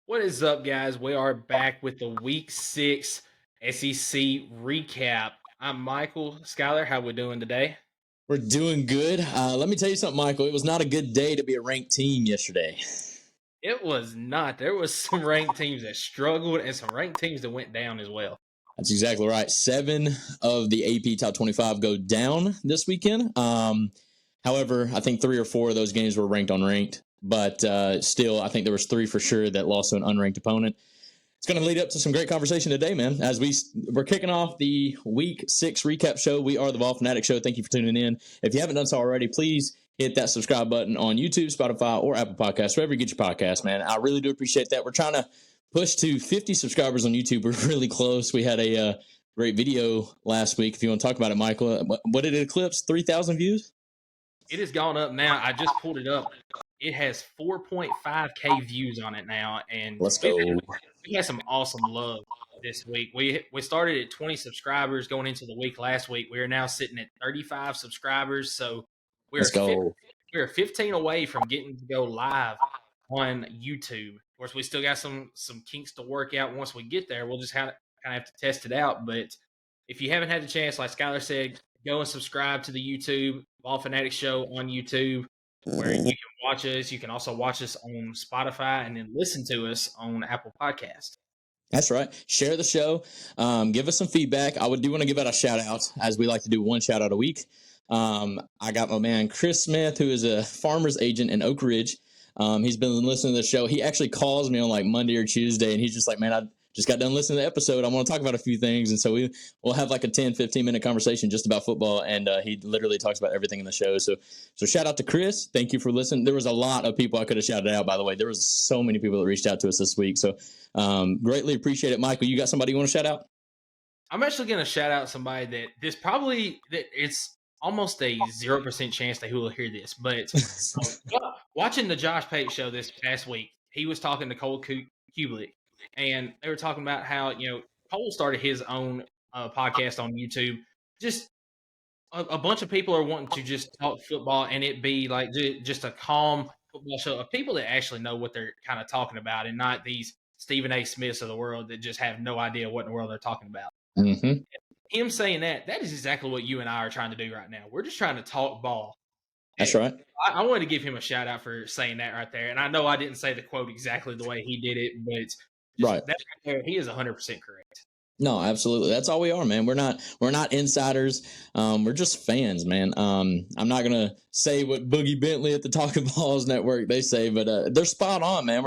What is up, guys? We are back with the Week 6 SEC recap. I'm Michael. Skylar, how we doing today? We're doing good. Let me tell you something, Michael. It was not a good day to be a ranked team yesterday. It was not. There was some ranked teams that struggled and some ranked teams that went down as well. That's exactly right. 7 of the AP Top 25 go down this weekend. However, I think 3 or 4 of those games were ranked unranked. But still, I think there was 3 for sure that lost to an unranked opponent. It's going to lead up to some great conversation today, man. As we're kicking off the Week 6 recap show. We are the Vol Fanatic Show. Thank you for tuning in. If you haven't done so already, please hit that subscribe button on YouTube, Spotify, or Apple Podcasts, wherever you get your podcast, man. I really do appreciate that. We're trying to push to 50 subscribers on YouTube. We're really close. We had a great video last week. If you want to talk about it, Michael, what did it eclipse? 3,000 views? It has gone up now. I just pulled it up. It has 4.5K views on it now. And Let's go. We had some awesome love this week. We started at 20 subscribers going into the week last week. We are now sitting at 35 subscribers. So Let's go. We're 15 away from getting to go live on YouTube. Of course, we still got some kinks to work out. Once we get there, we'll just kind of have to test it out. But if you haven't had the chance, like Skylar said, go and subscribe to the YouTube Ball Fanatic Show on YouTube, where you can watch us. You can also watch us on Spotify and then listen to us on Apple Podcasts. That's right. Share the show. Give us some feedback. I do want to give out a shout out, as we like to do one shout out a week. I got my man Chris Smith, who is a farmer's agent in Oak Ridge. He's been listening to the show. He actually calls me on like Monday or Tuesday, and he's just like, man, I just got done listening to the episode. I want to talk about a few things. And so we'll have like a 10, 15-minute conversation just about football. And he literally talks about everything in the show. So shout out to Chris. Thank you for listening. There was a lot of people I could have shouted out, by the way. There was so many people that reached out to us this week. So greatly appreciate it. Michael, you got somebody you want to shout out? I'm actually going to shout out somebody that it's almost a 0% chance that he will hear this. But watching the Josh Pate show this past week, he was talking to Cole Kubelik. And they were talking about how, Cole started his own podcast on YouTube. Just a bunch of people are wanting to just talk football and it be like just a calm football show of people that actually know what they're kind of talking about and not these Stephen A. Smiths of the world that just have no idea what in the world they're talking about. Mm-hmm. Him saying that is exactly what you and I are trying to do right now. We're just trying to talk ball. That's right. I wanted to give him a shout out for saying that right there. And I know I didn't say the quote exactly the way he did it, but right there, he is 100% correct. No, absolutely. That's all we are, man. We're not insiders. We're just fans, man. I'm not gonna say what Boogie Bentley at the Talking Balls Network they say, but they're spot on, man.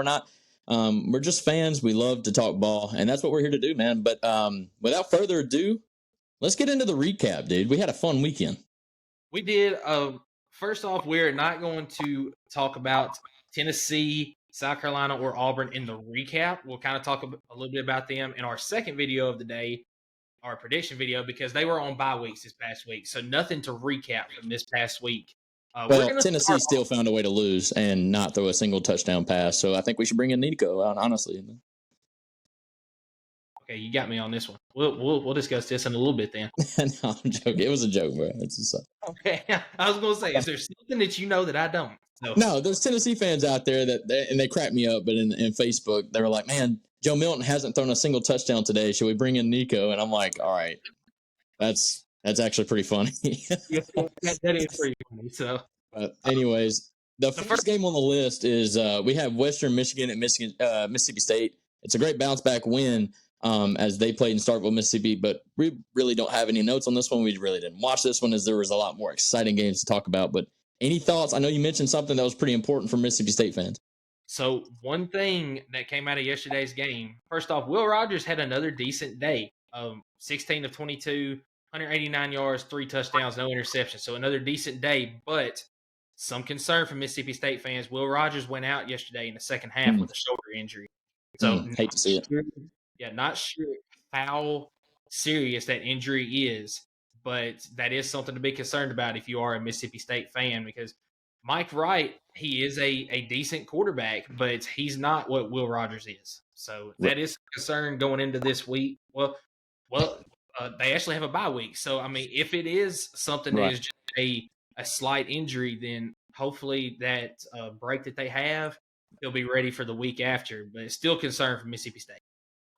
We're just fans. We love to talk ball, and that's what we're here to do, man. But without further ado, let's get into the recap, dude. We had a fun weekend. We did. First off, we're not going to talk about Tennessee, South Carolina, or Auburn in the recap. We'll kind of talk a little bit about them in our second video of the day, our prediction video, because they were on bye weeks this past week. So nothing to recap from this past week. Tennessee still found a way to lose and not throw a single touchdown pass. So I think we should bring in Nico, honestly. Okay, you got me on this one. We'll discuss this in a little bit then. No, I'm joking. It was a joke, bro. It's just okay. I was going to say, is there something that you know that I don't? No, there's Tennessee fans out there and they crack me up, but in Facebook, they were like, man, Joe Milton hasn't thrown a single touchdown today. Should we bring in Nico? And I'm like, all right, that's actually pretty funny. That is pretty funny. So, but anyways, the first game on the list is we have Western Michigan at Mississippi State. It's a great bounce back win as they played in Starkville, Mississippi, but we really don't have any notes on this one. We really didn't watch this one as there was a lot more exciting games to talk about, but any thoughts? I know you mentioned something that was pretty important for Mississippi State fans. So one thing that came out of yesterday's game, first off, Will Rogers had another decent day. 16 of 22, 189 yards, 3 touchdowns, no interceptions. So another decent day, but some concern for Mississippi State fans. Will Rogers went out yesterday in the second half with a shoulder injury. So hate to see it. Yeah, not sure how serious that injury is. But that is something to be concerned about if you are a Mississippi State fan, because Mike Wright, he is a decent quarterback, but he's not what Will Rogers is. So that is a concern going into this week. Well, they actually have a bye week. So, I mean, if it is something that is just a slight injury, then hopefully that break that they have he'll be ready for the week after. But it's still concerned for Mississippi State.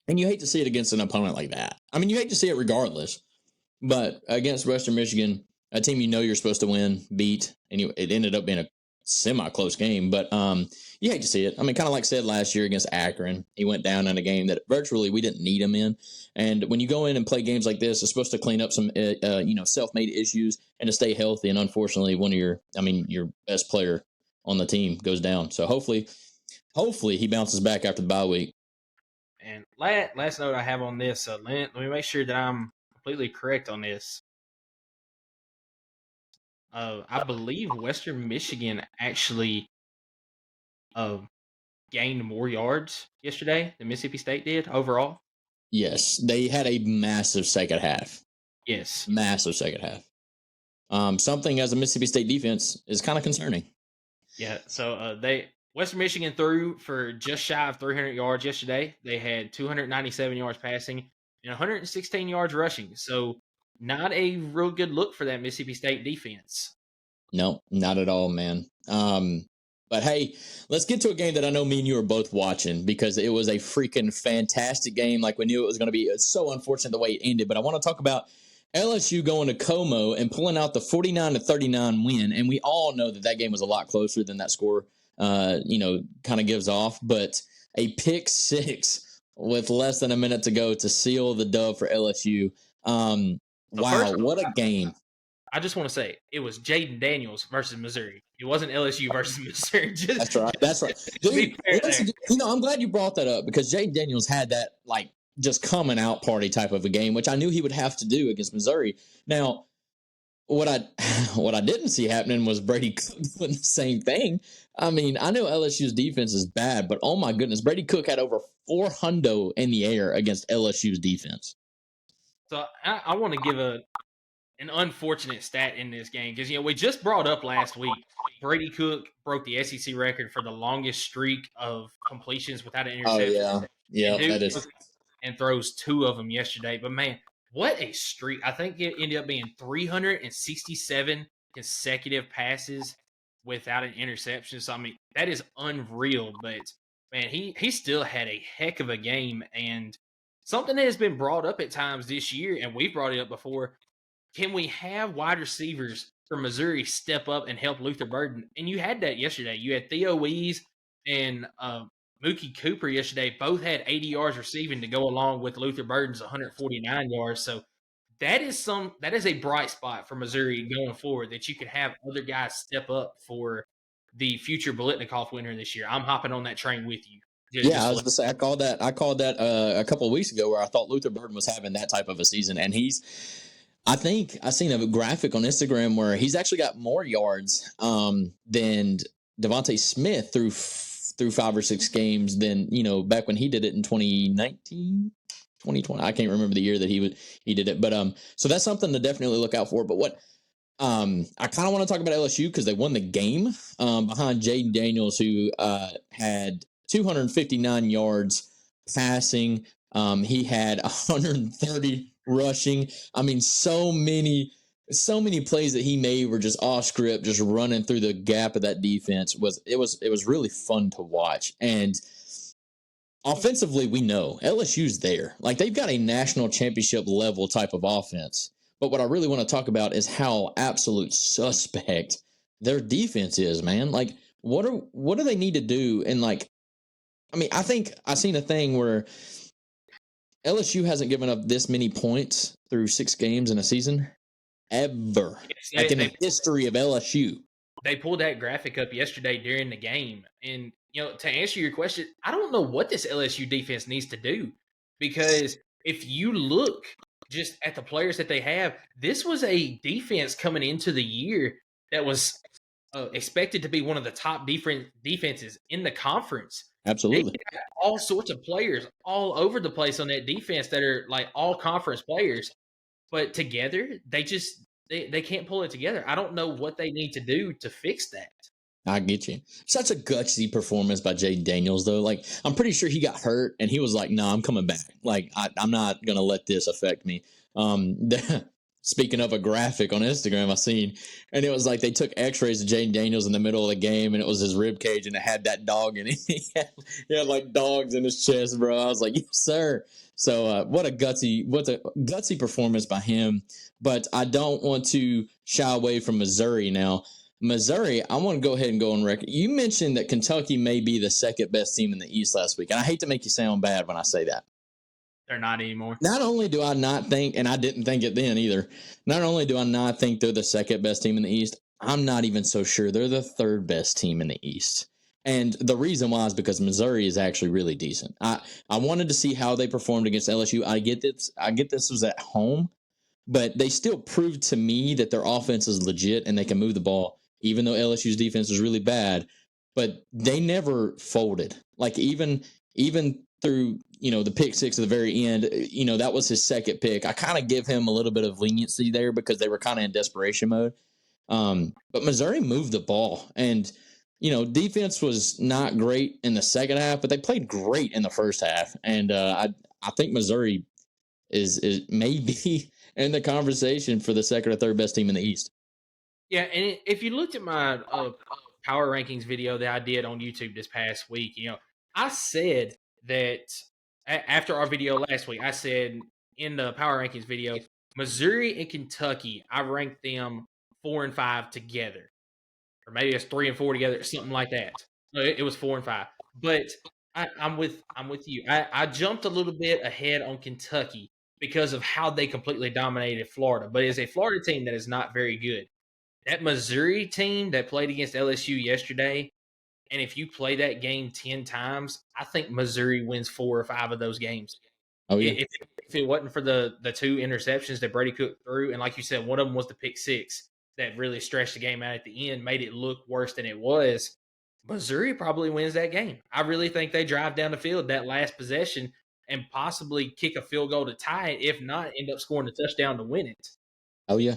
And you hate to see it against an opponent like that. I mean, you hate to see it regardless. But against Western Michigan, a team you know you're supposed to win, beat, and it ended up being a semi-close game. But you hate to see it. I mean, kind of like said last year against Akron, he went down in a game that virtually we didn't need him in. And when you go in and play games like this, it's supposed to clean up some self-made issues and to stay healthy. And unfortunately, your best player on the team goes down. So hopefully he bounces back after the bye week. And last note I have on this, let me make sure that I'm completely correct on this. I believe Western Michigan actually gained more yards yesterday than Mississippi State did overall. Yes, they had a massive second half. Yes. Massive second half. Something as a Mississippi State defense is kind of concerning. Yeah, so Western Michigan threw for just shy of 300 yards yesterday. They had 297 yards passing and 116 yards rushing. So not a real good look for that Mississippi State defense. No, not at all, man. But hey, let's get to a game that I know me and you are both watching because it was a freaking fantastic game. Like we knew it was going to be. It's so unfortunate the way it ended. But I want to talk about LSU going to Como and pulling out the 49-39 win. And we all know that game was a lot closer than that score, kind of gives off. But a pick six with less than a minute to go to seal the dub for LSU. Wow, what a game. I just want to say it was Jaden Daniels versus Missouri. It wasn't LSU versus Missouri. That's right. Dude, I'm glad you brought that up because Jaden Daniels had that just coming out party type of a game, which I knew he would have to do against Missouri. Now, what I didn't see happening was Brady Cook doing the same thing. I mean, I know LSU's defense is bad, but oh my goodness, Brady Cook had over 400 in the air against LSU's defense. So I want to give an unfortunate stat in this game because we just brought up last week Brady Cook broke the SEC record for the longest streak of completions without an interception. Oh yeah, that is. And throws 2 of them yesterday. But man, what a streak! I think it ended up being 367 consecutive passes without an interception. So I mean, that is unreal. But man, he still had a heck of a game, and something that has been brought up at times this year, and we've brought it up before. Can we have wide receivers from Missouri step up and help Luther Burden? And you had that yesterday. You had Theo Wees and Mookie Cooper yesterday. Both had 80 yards receiving to go along with Luther Burden's 149 yards. So that is a bright spot for Missouri going forward that you can have other guys step up for the future Biletnikoff winner this year. I'm hopping on that train with you. I was going to say I called that a couple of weeks ago where I thought Luther Burden was having that type of a season, and I think I seen a graphic on Instagram where he's actually got more yards than Devontae Smith through 5 or 6 games than back when he did it in 2019, 2020. I can't remember the year that he did it, but so that's something to definitely look out for. But what I kind of want to talk about LSU because they won the game behind Jaden Daniels, who had 259 yards passing. He had 130 rushing. I mean, so many plays that he made were just off script, just running through the gap of that defense. It was really fun to watch. And offensively, we know LSU's there. Like, they've got a national championship level type of offense. But what I really want to talk about is how absolute suspect their defense is, man. Like, what do they need to do? And I think I seen a thing where LSU hasn't given up this many points through 6 games in a season ever, in the history of LSU. They pulled that graphic up yesterday during the game, and to answer your question, I don't know what this LSU defense needs to do because if you look just at the players that they have, this was a defense coming into the year that was expected to be one of the top defenses in the conference. Absolutely. They got all sorts of players all over the place on that defense that are like all conference players, but together they can't pull it together. I don't know what they need to do to fix that. I get you. Such a gutsy performance by Jaden Daniels, though. Like, I'm pretty sure he got hurt and he was like, "No, I'm coming back. Like, I'm not gonna let this affect me." Speaking of a graphic on Instagram, I seen, and it was like they took X-rays of Jaden Daniels in the middle of the game, and it was his rib cage, and it had that dog in it. He had like dogs in his chest, bro. I was like, yes, sir. So what a gutsy performance by him. But I don't want to shy away from Missouri now. Missouri, I want to go ahead and go on record. You mentioned that Kentucky may be the second best team in the East last week, and I hate to make you sound bad when I say that. They're not anymore. Not only do I not think, and I didn't think it then either, not only do I not think they're the second best team in the East, I'm not even so sure they're the third best team in the East. And the reason why is because Missouri is actually really decent. I wanted to see how they performed against LSU. I get this was at home, but they still proved to me that their offense is legit and they can move the ball, even though LSU's defense is really bad. But they never folded. Like even through, the pick six at the very end, that was his second pick. I kind of give him a little bit of leniency there because they were kind of in desperation mode. But Missouri moved the ball, and defense was not great in the second half, but they played great in the first half. And I think Missouri is maybe in the conversation for the second or third best team in the East. Yeah, and if you looked at my power rankings video that I did on YouTube this past week, I said that after our video last week, I said in the power rankings video, Missouri and Kentucky, I ranked them 4 and 5 together, or maybe it's 3 and 4 together, something like that. It was 4 and 5, but I'm with you. I jumped a little bit ahead on Kentucky because of how they completely dominated Florida, but it's a Florida team that is not very good. That Missouri team that played against LSU yesterday, and if you play that game 10 times, I think Missouri wins 4 or 5 of those games. Oh, yeah. If it wasn't for the 2 interceptions that Brady Cook threw, and like you said, one of them was the pick six that really stretched the game out at the end, made it look worse than it was, Missouri probably wins that game. I really think they drive down the field that last possession and possibly kick a field goal to tie it. If not, end up scoring a touchdown to win it. Oh, yeah.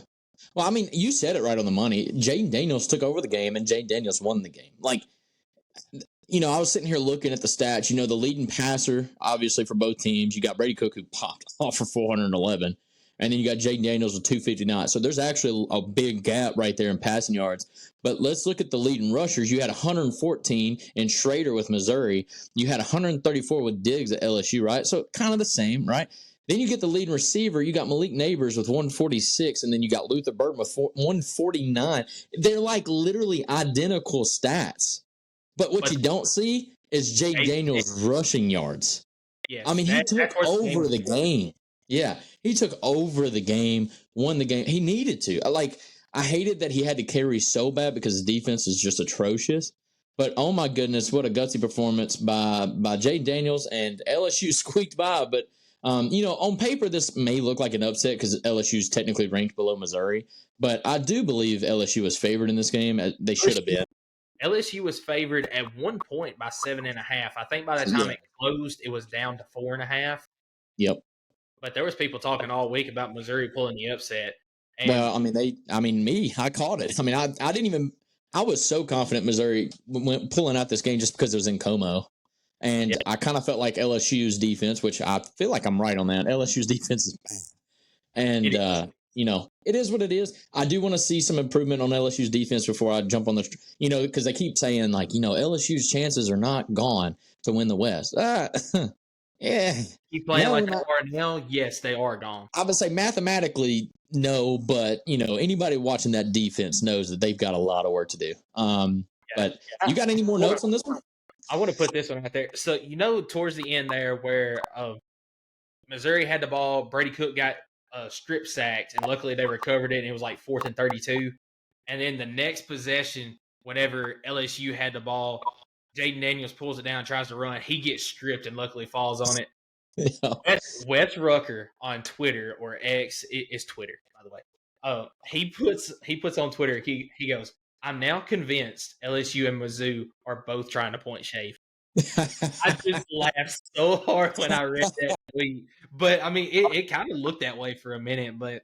Well, I mean, you said it right on the money. Jaden Daniels took over the game, and Jaden Daniels won the game. Like, I was sitting here looking at the stats. The leading passer, obviously, for both teams. You got Brady Cook, who popped off for 411. And then you got Jaden Daniels with 259. So there's actually a big gap right there in passing yards. But let's look at the leading rushers. You had 114 in Schrader with Missouri. You had 134 with Diggs at LSU, right? So kind of the same, right? Then you get the leading receiver. You got Malik Neighbors with 146, and then you got Luther Burton with 149. They're like literally identical stats. But what you don't see is Jake Daniels' rushing yards. Yes, I mean, he took over the game. Yeah, he took over the game, won the game. He needed to. I hated that he had to carry so bad because his defense is just atrocious. But oh my goodness, what a gutsy performance by Jay Daniels, and LSU squeaked by. But on paper, this may look like an upset because LSU is technically ranked below Missouri. But I do believe LSU was favored in this game. They should have been. LSU was favored at one point by 7.5. I think by the time it closed, it was down to 4.5. Yep. But there was people talking all week about Missouri pulling the upset. And well, I called it. I mean, I didn't even. I was so confident Missouri went pulling out this game just because it was in Como. And I kind of felt like LSU's defense, which I feel like I'm right on that. LSU's defense is bad. And, it is what it is. I do want to see some improvement on LSU's defense before I jump on the, because they keep saying, LSU's chances are not gone to win the West. Yeah. Keep playing like they are now? Yes, they are gone. I would say mathematically, no, but, anybody watching that defense knows that they've got a lot of work to do. But you got any more notes on this one? I want to put this one out there. So, towards the end there where Missouri had the ball, Brady Cook got strip sacked, and luckily they recovered it, and it was like 4th and 32. And then the next possession, whenever LSU had the ball, Jaden Daniels pulls it down, tries to run. He gets stripped and luckily falls on it. Yeah. Wes Rucker on Twitter, or X, it's Twitter, by the way. He puts on Twitter, he goes, "I'm now convinced LSU and Mizzou are both trying to point shave." I just laughed so hard when I read that tweet. But, I mean, it kind of looked that way for a minute. But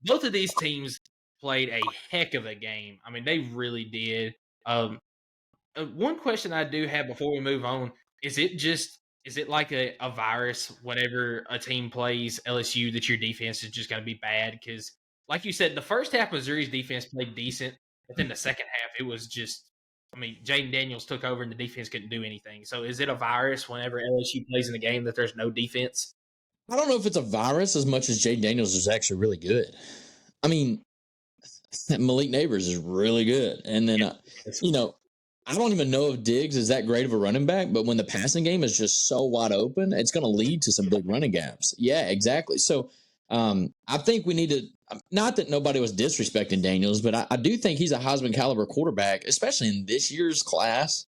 both of these teams played a heck of a game. I mean, they really did. One question I do have before we move on, is it like a virus whenever a team plays LSU that your defense is just going to be bad? Because like you said, the first half Missouri's defense played decent, but then the second half it was just. I mean, Jaden Daniels took over and the defense couldn't do anything. So is it a virus whenever LSU plays in the game that there's no defense? I don't know if it's a virus as much as Jay Daniels is actually really good. I mean, Malik Neighbors is really good. And then, I don't even know if Diggs is that great of a running back, but when the passing game is just so wide open, it's going to lead to some big running gaps. Yeah, exactly. So I think we need to, not that nobody was disrespecting Daniels, but I do think he's a Heisman caliber quarterback, especially in this year's class.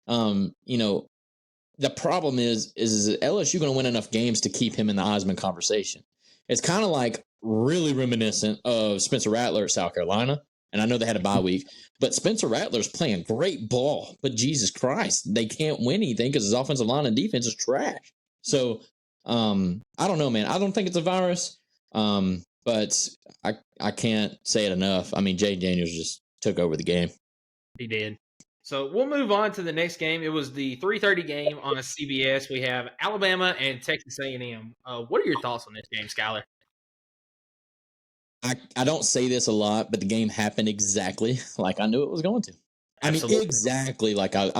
The problem is LSU going to win enough games to keep him in the Heisman conversation? It's kind of like really reminiscent of Spencer Rattler at South Carolina. And I know they had a bye week, but Spencer Rattler's playing great ball. But Jesus Christ, they can't win anything because his offensive line and defense is trash. So I don't know, man. I don't think it's a virus, but I can't say it enough. I mean, Jay Daniels just took over the game. He did. So we'll move on to the next game. It was the 3:30 game on CBS. We have Alabama and Texas A&M. What are your thoughts on this game, Skylar? I don't say this a lot, but the game happened exactly like I knew it was going to. Absolutely. I mean, exactly like I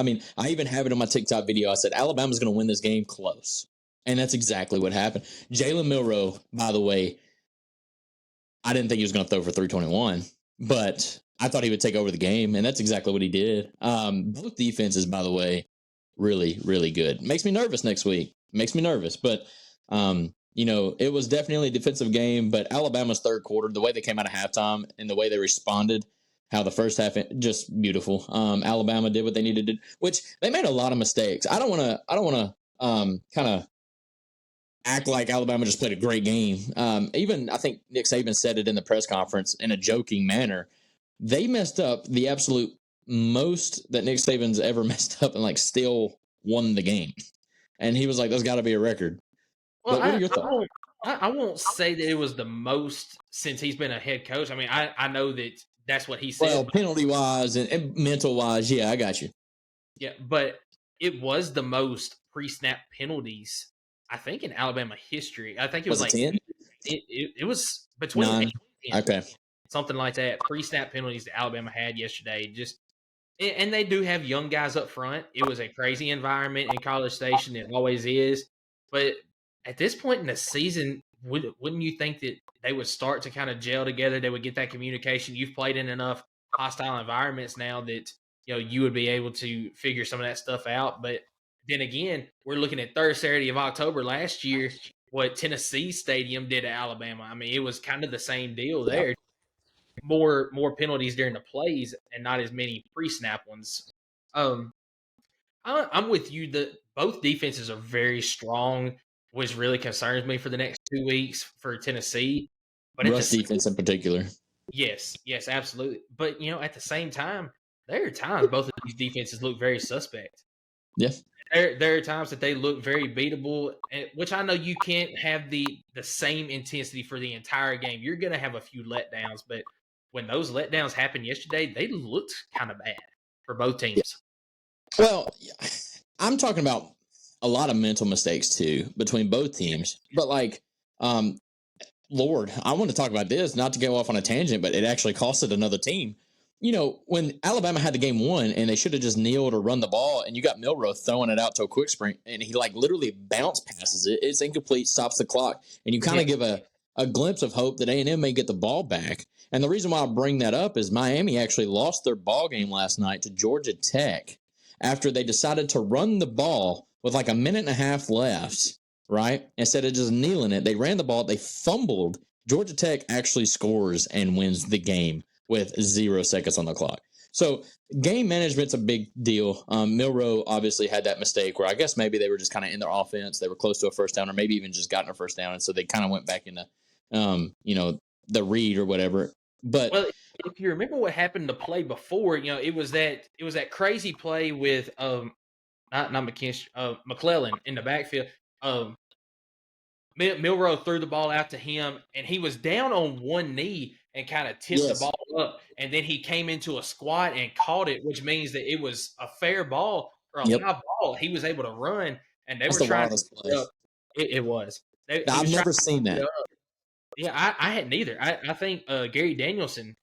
even have it on my TikTok video. I said Alabama's going to win this game close, and that's exactly what happened. Jalen Milroe, by the way, I didn't think he was going to throw for 321, but I thought he would take over the game, and that's exactly what he did. Both defenses, by the way, really, really good. Makes me nervous next week. Makes me nervous, but it was definitely a defensive game. But Alabama's third quarter, the way they came out of halftime and the way they responded, how the first half, just beautiful. Alabama did what they needed to do, which they made a lot of mistakes. I don't want to kind of act like Alabama just played a great game. Even I think Nick Saban said it in the press conference in a joking manner. They messed up the absolute most that Nick Saban's ever messed up and still won the game. And he was like, there's got to be a record. Well, what are your thoughts? I won't say that it was the most since he's been a head coach. I mean, I know that's what he said. Well, penalty-wise and mental-wise, yeah, I got you. Yeah, but it was the most pre-snap penalties, I think, in Alabama history. I think it was like 10? It was between 9. 10, okay, something like that. Pre-snap penalties that Alabama had yesterday. And they do have young guys up front. It was a crazy environment in College Station. It always is. But at this point in the season, wouldn't you think that they would start to kind of gel together? They would get that communication. You've played in enough hostile environments now that you would be able to figure some of that stuff out. But then again, we're looking at third Saturday of October last year, what Tennessee Stadium did to Alabama. I mean, it was kind of the same deal there. Yep. More penalties during the plays and not as many pre-snap ones. I'm with you that both defenses are very strong, which really concerns me for the next 2 weeks for Tennessee. But Russ defense in particular. Yes, absolutely. But at the same time, there are times both of these defenses look very suspect. Yes. There are times that they look very beatable, which I know you can't have the same intensity for the entire game. You're going to have a few letdowns, but when those letdowns happened yesterday, they looked kind of bad for both teams. Well, I'm talking about a lot of mental mistakes too between both teams. But Lord, I want to talk about this, not to go off on a tangent, but it actually costed another team. When Alabama had the game won and they should have just kneeled or run the ball, and you got Milroe throwing it out to a quick sprint and he literally bounce passes it. It's incomplete, stops the clock. And you kind of give a glimpse of hope that A&M may get the ball back. And the reason why I bring that up is Miami actually lost their ball game last night to Georgia Tech after they decided to run the ball with a minute and a half left, right? Instead of just kneeling it, they ran the ball, they fumbled. Georgia Tech actually scores and wins the game with 0 seconds on the clock. So game management's a big deal. Milroe obviously had that mistake where I guess maybe they were just kind of in their offense. They were close to a first down or maybe even just gotten a first down. And so they kind of went back into, the read or whatever. But if you remember what happened the play before, it was that crazy play with not McKinstry, McClellan in the backfield. Milroe threw the ball out to him, and he was down on one knee and kind of tipped the ball up, and then he came into a squat and caught it, which means that it was a fair ball or a live ball. He was able to run, and they were trying to play. It was. I've never seen that. Yeah, I hadn't either. I think Gary Danielson,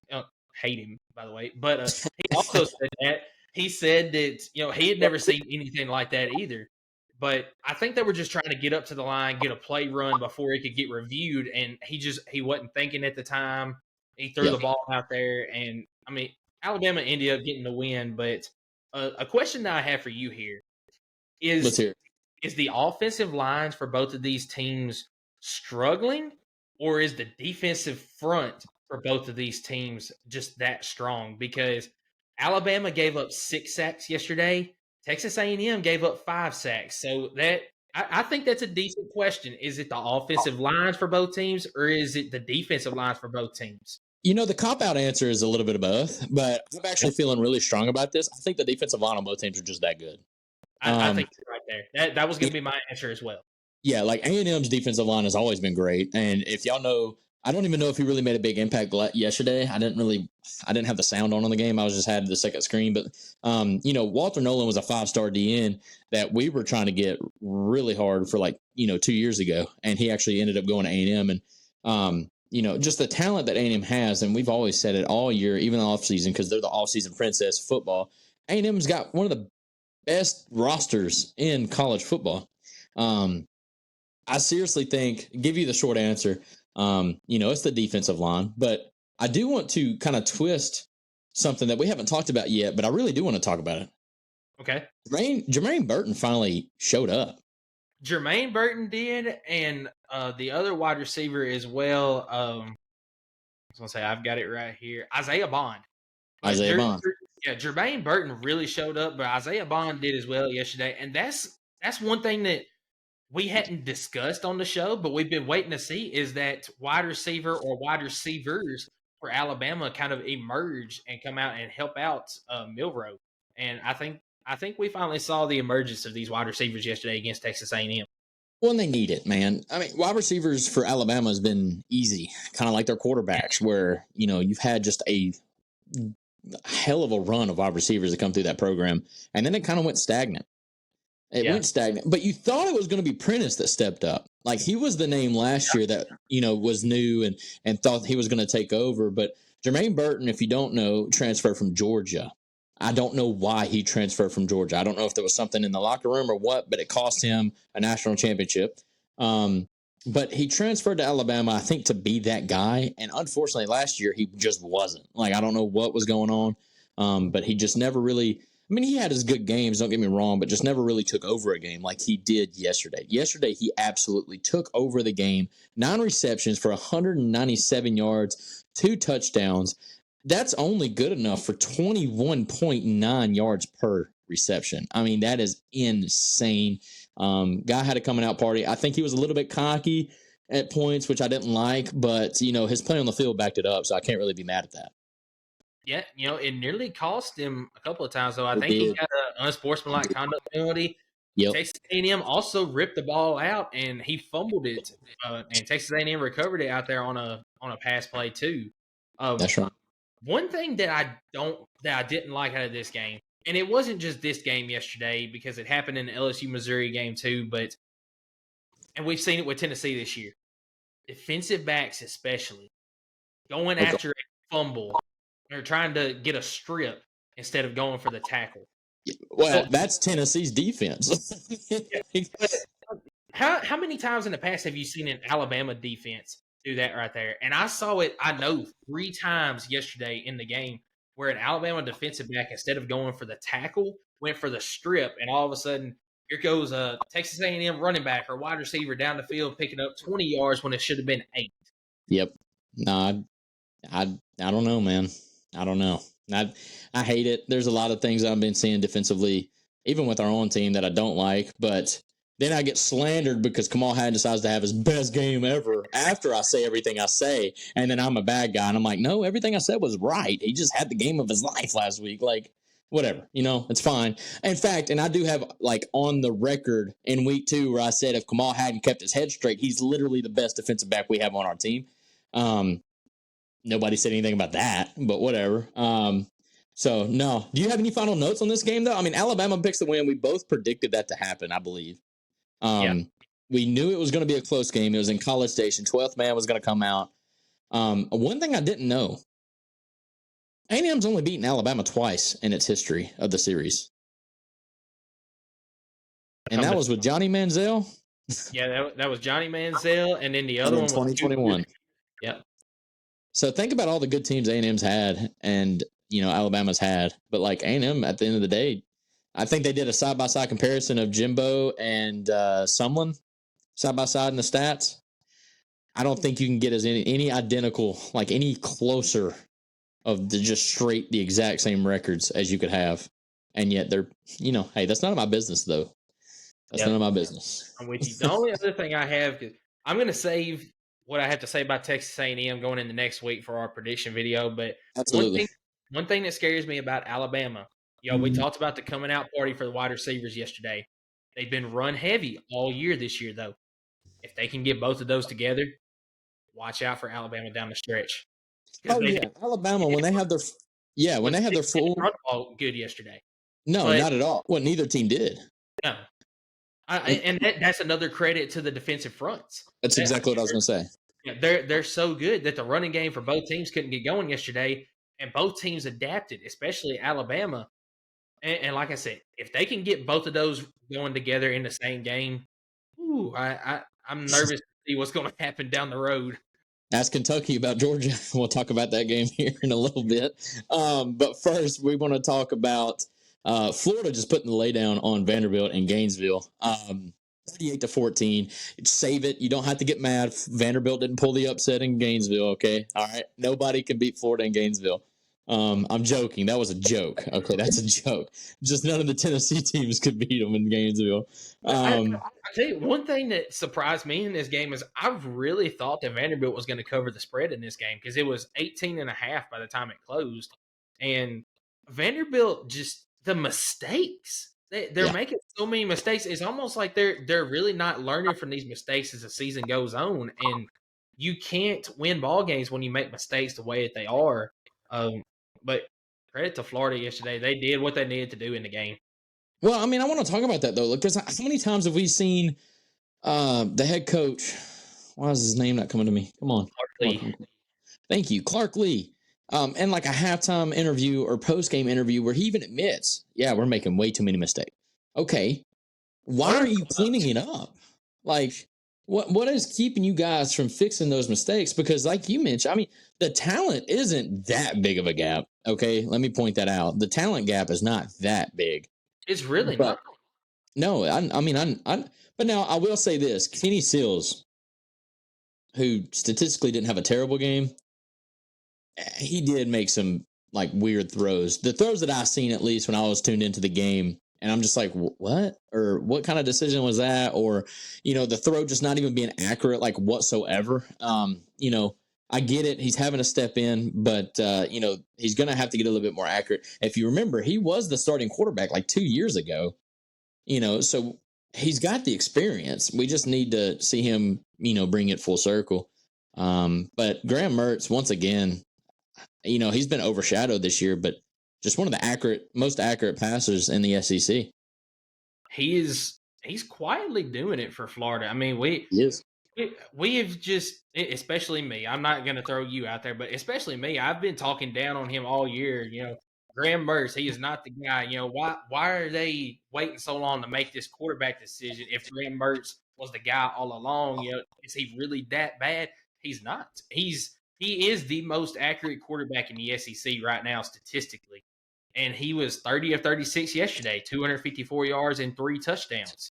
hate him by the way, but he also said that he said that he had never seen anything like that either. But I think they were just trying to get up to the line, get a play run before he could get reviewed, and he wasn't thinking at the time. He threw Yep. the ball out there, and I mean Alabama ended up getting the win. But a question that I have for you here Let's is hear it. is the offensive lines for both of these teams struggling, or is the defensive front for both of these teams just that strong? Because Alabama gave up 6 sacks yesterday. Texas A&M gave up 5 sacks. So I think that's a decent question. Is it the offensive lines for both teams, or is it the defensive lines for both teams? The cop-out answer is a little bit of both, but I'm actually feeling really strong about this. I think the defensive line on both teams are just that good. I think you're right there. That was going to be my answer as well. Yeah, like A&M's defensive line has always been great. And if y'all know, I don't even know if he really made a big impact yesterday. I didn't have the sound on the game. I was just had the second screen. But, Walter Nolan was a 5-star DN that we were trying to get really hard for 2 years ago. And he actually ended up going to A&M. And, just the talent that A&M has. And we've always said it all year, even the offseason, because they're the offseason princess of football. A&M's got one of the best rosters in college football. I seriously think, give you the short answer, it's the defensive line. But I do want to kind of twist something that we haven't talked about yet, but I really do want to talk about it. Okay. Jermaine Burton finally showed up. Jermaine Burton did, and the other wide receiver as well. I was going to say, I've got it right here. Isaiah Bond. Bond. Yeah, Jermaine Burton really showed up, but Isaiah Bond did as well yesterday. And that's one thing that we hadn't discussed on the show, but we've been waiting to see is that wide receiver or wide receivers for Alabama kind of emerge and come out and help out Milroe. And I think we finally saw the emergence of these wide receivers yesterday against Texas A&M. Well, and they need it, man. I mean, wide receivers for Alabama has been easy, kind of like their quarterbacks, where, you've had just a hell of a run of wide receivers that come through that program. And then it kind of went stagnant. It went stagnant. But you thought it was going to be Prentice that stepped up. Like, he was the name last year that, was new and thought he was going to take over. But Jermaine Burton, if you don't know, transferred from Georgia. I don't know why he transferred from Georgia. I don't know if there was something in the locker room or what, but it cost him a national championship. But he transferred to Alabama, I think, to be that guy. And unfortunately, last year, he just wasn't. Like, I don't know what was going on, but he just never really – I mean, he had his good games, don't get me wrong, but just never really took over a game like he did yesterday. Yesterday, he absolutely took over the game. 9 receptions for 197 yards, 2 touchdowns. That's only good enough for 21.9 yards per reception. I mean, that is insane. Guy had a coming out party. I think he was a little bit cocky at points, which I didn't like, but, his play on the field backed it up, so I can't really be mad at that. Yeah, it nearly cost him a couple of times, though. I think he got an unsportsmanlike conduct penalty. Yep. Texas A&M also ripped the ball out, and he fumbled it, and Texas A&M recovered it out there on a pass play too. That's right. One thing that I didn't like out of this game, and it wasn't just this game yesterday because it happened in the LSU Missouri game too, and we've seen it with Tennessee this year. Defensive backs especially going after a fumble. They're trying to get a strip instead of going for the tackle. Well, that's Tennessee's defense. How many times in the past have you seen an Alabama defense do that right there? And I saw it, 3 times yesterday in the game where an Alabama defensive back, instead of going for the tackle, went for the strip. And all of a sudden, here goes a Texas A&M running back or wide receiver down the field picking up 20 yards when it should have been 8. Yep. No, I don't know, man. I don't know. I hate it. There's a lot of things I've been seeing defensively, even with our own team, that I don't like. But then I get slandered because Kamal Hadden decides to have his best game ever after I say everything I say. And then I'm a bad guy. And I'm like, no, everything I said was right. He just had the game of his life last week. Like, whatever. It's fine. In fact, and I do have, on the record in week 2 where I said if Kamal Hadden kept his head straight, he's literally the best defensive back we have on our team. Nobody said anything about that, but whatever. So, no. Do you have any final notes on this game, though? I mean, Alabama picks the win. We both predicted that to happen, I believe. We knew it was going to be a close game. It was in College Station. 12th man was going to come out. One thing I didn't know, A&M's only beaten Alabama twice in its history of the series. And that was with Johnny Manziel. Yeah, that was Johnny Manziel, and then the other one was 2021. Yep. So think about all the good teams A&M's had and, Alabama's had. But, like, A&M, at the end of the day, I think they did a side-by-side comparison of Jimbo and Sumlin side-by-side in the stats. I don't think you can get as any identical, like any closer of just straight the exact same records as you could have. And yet they're, hey, that's none of my business, though. That's none of my business. I'm with you. The only other thing I have, I'm going to save what I have to say about Texas A&M going into next week for our prediction video. But absolutely, one thing that scares me about Alabama, we talked about the coming out party for the wide receivers yesterday. They've been run heavy all year this year, though. If they can get both of those together, watch out for Alabama down the stretch. Alabama when they have their full run ball good yesterday. No, not at all. Well, neither team did. No. And that's another credit to the defensive fronts. That's exactly what I was going to say. Yeah, they're so good that the running game for both teams couldn't get going yesterday, and both teams adapted, especially Alabama. And like I said, if they can get both of those going together in the same game, I'm nervous to see what's going to happen down the road. Ask Kentucky about Georgia. We'll talk about that game here in a little bit. But first, we want to talk about Florida just putting the laydown on Vanderbilt in Gainesville. 38-14. Save it. You don't have to get mad. Vanderbilt didn't pull the upset in Gainesville, okay? All right? Nobody can beat Florida in Gainesville. I'm joking. That was a joke. Okay, that's a joke. Just none of the Tennessee teams could beat them in Gainesville. I tell you, one thing that surprised me in this game is I really thought that Vanderbilt was going to cover the spread in this game because it was 18.5 by the time it closed. And Vanderbilt, just the mistakes. They're making so many mistakes. It's almost like they're really not learning from these mistakes as the season goes on. And you can't win ball games when you make mistakes the way that they are. But credit to Florida yesterday. They did what they needed to do in the game. Well, I mean, I want to talk about that, though, because how many times have we seen the head coach? Why is his name not coming to me? Come on. Clark Lee. Thank you. Clark Lee. And like a halftime interview or post-game interview where he even admits, we're making way too many mistakes. Okay. Why aren't you cleaning it up? Like, what is keeping you guys from fixing those mistakes? Because like you mentioned, I mean, the talent isn't that big of a gap. Okay. Let me point that out. The talent gap is not that big. It's really not. No, but now I will say this. Kenny Seals, who statistically didn't have a terrible game, he did make some like weird throws. The throws that I seen, at least when I was tuned into the game, and I'm just like, what? Or what kind of decision was that? Or, the throw just not even being accurate, like whatsoever. I get it. He's having to step in, but, he's going to have to get a little bit more accurate. If you remember, he was the starting quarterback like 2 years ago, so he's got the experience. We just need to see him, bring it full circle. But Graham Mertz, once again, he's been overshadowed this year, but just one of the most accurate passers in the SEC. He's quietly doing it for Florida. I mean, we have just, especially me, I'm not going to throw you out there, but especially me, I've been talking down on him all year. Graham Mertz, he is not the guy. Why are they waiting so long to make this quarterback decision? If Graham Mertz was the guy all along, is he really that bad? He's not. He is the most accurate quarterback in the SEC right now statistically. And he was 30 of 36 yesterday, 254 yards and 3 touchdowns.